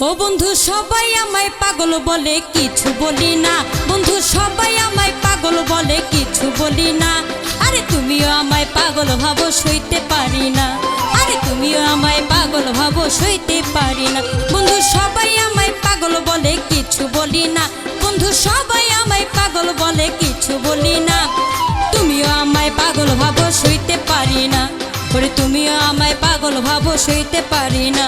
ও বন্ধু সবাই আমায় পাগল বলে কিছু বলি না, বন্ধু সবাই আমায় পাগল বলে কিছু বলি না। আরে তুমিও আমায় পাগল ভাবো সইতে পারি না, আরে তুমিও আমায় পাগল ভাবো সইতে পারি না। বন্ধু সবাই আমায় পাগল বলে কিছু বলি না, বন্ধু সবাই আমায় পাগল বলে কিছু বলি না। তুমিও আমায় পাগল ভাবো সইতে পারি না, ওরে তুমিও আমায় পাগল ভাবো সইতে পারি না।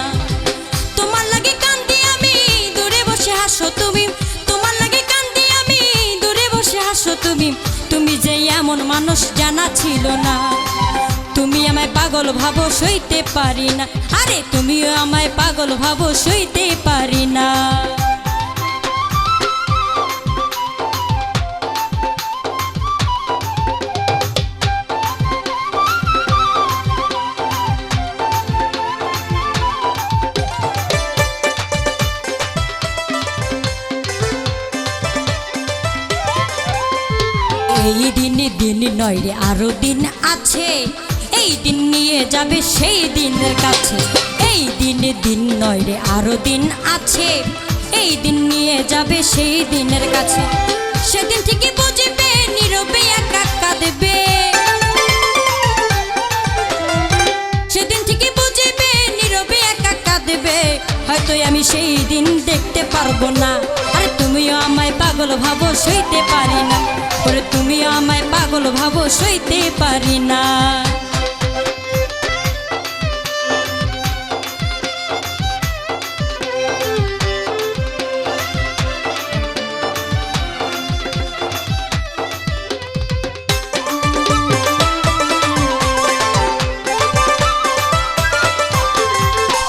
তোমার লাগে কান্দি আমি দূরে বসে হাসো তুমি, তোমার লাগে কান্দি আমি দূরে বসে হাসো তুমি। তুমি যে এমন মানুষ জানা ছিল না, তুমি আমায় পাগল ভাবো সইতে পারি না, আরে তুমিও আমায় পাগল ভাবো সইতে পারি না। এই দিন দিন নয় রে আরো দিন আছে, এই দিন নিয়ে যাবে সেই দিনের কাছে। এই দিন দিন নয় রে আরো দিন আছে, এই দিন নিয়ে যাবে সেই দিনের কাছে। সেদিন ঠিকই বুঝবে নীরবে একা কাঁদবে, সেদিন ঠিকই বুঝবে নীরবে একা কাঁদবে। হয়তো আমি সেই দিন দেখতে পারবো না, আরে তুমিও আমায় পাগল ভাবো সইতে পারি না, ওরে তুমিও আমায় পাগল ভাবো সইতে পারি না।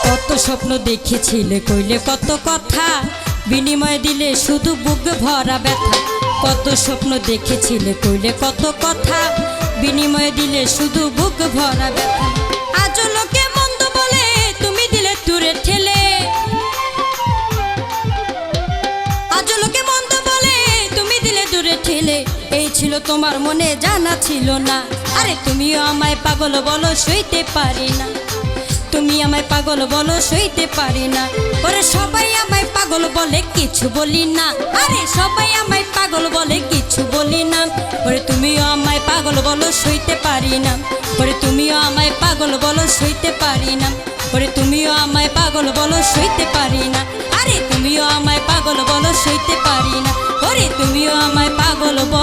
কত স্বপ্ন দেখেছিলে কইলে কত কথা, বিনিময় দিলে শুধু বুক ভরা ব্যথা। কত স্বপ্ন দেখেছিলে কইলে কত কথা, বিনিময় দিলে শুধু বুক ভরা ব্যথা। আজ লোকে মন্দ বলে তুমি দিলে দূরে ঠেলে, আজ লোকে মন্দ বলে তুমি দিলে দূরে ঠেলে। এই ছিল তোমার মনে জানা ছিল না, আরে তুমিও আমায় পাগল বলো সইতে পারি না, তুমি আমায় পাগল বলো সইতে পারি না। ওরে সবাই আমায় পাগল বলে কিছু বলি না, আরে সবাই আমায় পাগল বলে কিছু বলি না। ওরে তুমিও আমায় পাগল বলো সইতে পারি না, ওরে তুমিও আমায় পাগল বলো সইতে পারি না, ওরে তুমিও আমায় পাগল বলো সইতে পারি না, আরে তুমিও আমায় পাগল বলো সইতে পারি না, ওরে তুমিও আমায় পাগল বলো।